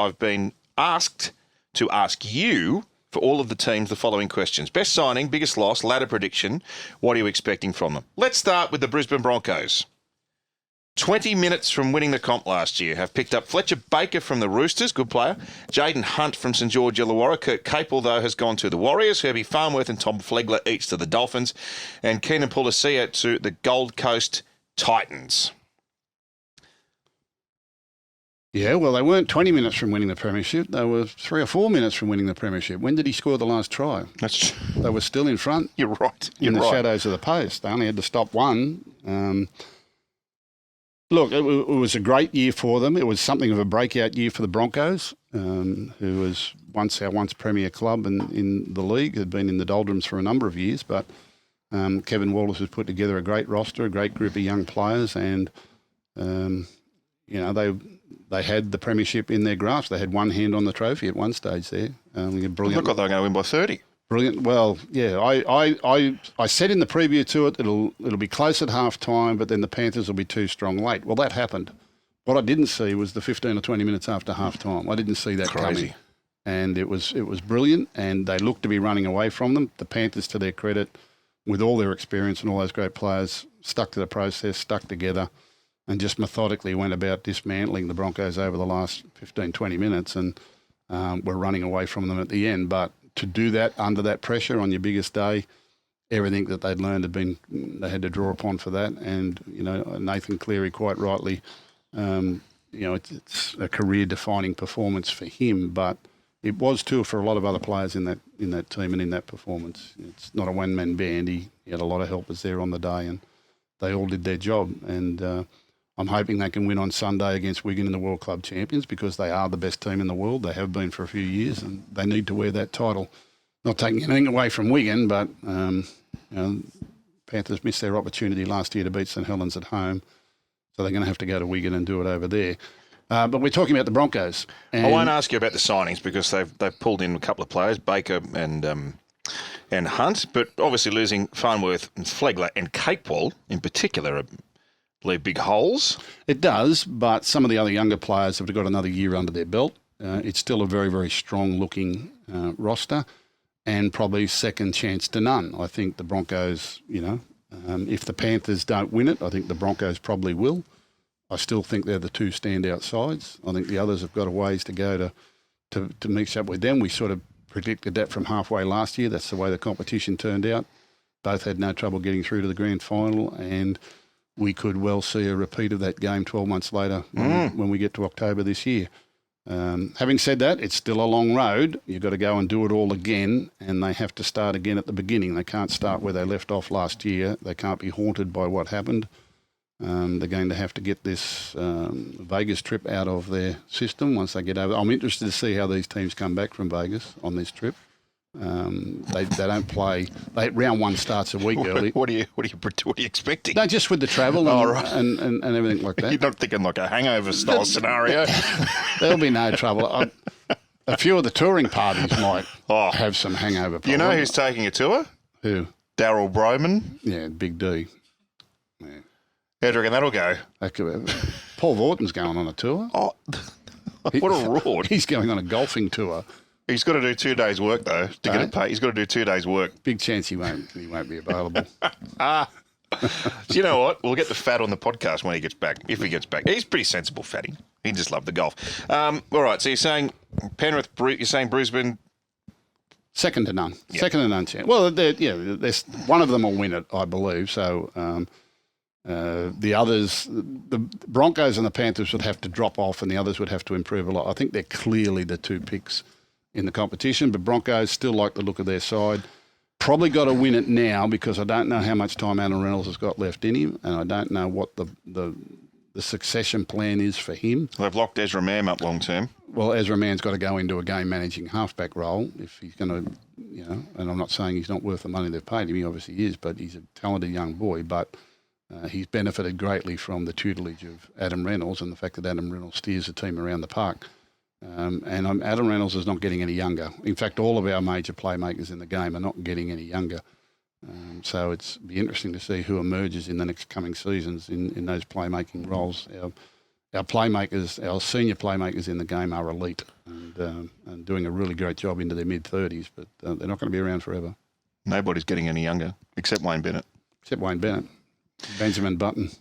I've been asked to ask you for all of the teams the following questions. Best signing, biggest loss, ladder prediction. What are you expecting from them? Let's start with the Brisbane Broncos. 20 minutes from winning the comp last year, have picked up Fletcher Baker from the Roosters, good player, Jaden Hunt from St George Illawarra, Kurt Capel, though, has gone to the Warriors, Herbie Farnworth and Tom Flegler each to the Dolphins, and Keenan Pulisic to the Gold Coast Titans. Yeah, well, they weren't 20 minutes from winning the premiership. They were 3 or 4 minutes from winning the premiership. When did he score the last try? That's They were still in front. You're right. In the shadows of the post. They only had to stop one. Look, it was a great year for them. It was something of a breakout year for the Broncos, who was once our premier club in the league, had been in the doldrums for a number of years. But Kevin Wallace has put together a great roster, a great group of young players, and they had the premiership in their grasp. They had one hand on the trophy at one stage there. Brilliant. Looked like they were going to win by 30. Brilliant. Well, yeah, I said in the preview to it, it'll be close at half time, but then the Panthers will be too strong late. Well, that happened. What I didn't see was the 15 or 20 minutes after half time. I didn't see that coming. And it was brilliant, and they looked to be running away from them. The Panthers, to their credit, with all their experience and all those great players, stuck to the process, stuck together, and just methodically went about dismantling the Broncos over the last 15, 20 minutes, and were running away from them at the end. But to do that under that pressure on your biggest day, everything that they'd learned they had to draw upon for that. And, Nathan Cleary, quite rightly, it's a career-defining performance for him, but it was too for a lot of other players in that team and in that performance. It's not a one-man band. He had a lot of helpers there on the day, and they all did their job. And I'm hoping they can win on Sunday against Wigan in the World Club Champions, because they are the best team in the world. They have been for a few years, and they need to wear that title. Not taking anything away from Wigan, but Panthers missed their opportunity last year to beat St Helens at home, so they're going to have to go to Wigan and do it over there. But we're talking about the Broncos. I won't ask you about the signings, because they've pulled in a couple of players, Baker and Hunt, but obviously losing Farnworth and Flegler and Capewell in particular leave big holes. It does, but some of the other younger players have got another year under their belt. It's still a very, very strong-looking roster, and probably second chance to none. I think the Broncos, if the Panthers don't win it, I think the Broncos probably will. I still think they're the two standout sides. I think the others have got a ways to go to mix up with them. We sort of predicted that from halfway last year. That's the way the competition turned out. Both had no trouble getting through to the grand final, and we could well see a repeat of that game 12 months later when we get to October this year. Having said that, it's still a long road. You've got to go and do it all again, and they have to start again at the beginning. They can't start where they left off last year. They can't be haunted by what happened. They're going to have to get this Vegas trip out of their system once they get over. I'm interested to see how these teams come back from Vegas on this trip. They don't play. Round one starts a week early. What are you expecting? No, just with the travel and everything like that. You're not thinking like a hangover style scenario. There'll be no trouble. A few of the touring parties might have some hangover problems. You know who's taking a tour? Who? Daryl Broman. Yeah, Big D. Yeah. How do you reckon that'll go? Paul Vorton's going on a tour. Oh, what a reward. He's going on a golfing tour. He's got to do 2 days' work, though, to get it paid. He's got to do 2 days' work. Big chance he won't be available. Do you know what? We'll get the fat on the podcast when he gets back, if he gets back. He's pretty sensible, fatty. He just loved the golf. All right, so you're saying Penrith, you're saying Brisbane. Second to none. Yep. Second to none chance. Well, there's one of them will win it, I believe. So the others, the Broncos and the Panthers would have to drop off, and the others would have to improve a lot. I think they're clearly the two picks in the competition, but Broncos still like the look of their side. Probably got to win it now, because I don't know how much time Adam Reynolds has got left in him, and I don't know what the succession plan is for him. Well, they've locked Ezra Mam up long term. Well, Ezra Mann's got to go into a game-managing halfback role if he's going to, and I'm not saying he's not worth the money they've paid him. He obviously is, but he's a talented young boy. But he's benefited greatly from the tutelage of Adam Reynolds and the fact that Adam Reynolds steers the team around the park. And Adam Reynolds is not getting any younger. In fact, all of our major playmakers in the game are not getting any younger. So it's be interesting to see who emerges in the next coming seasons in those playmaking roles. our playmakers, our senior playmakers in the game are elite and doing a really great job into their mid-30s, but they're not going to be around forever. Nobody's getting any younger except Wayne Bennett. Except Wayne Bennett, Benjamin Button.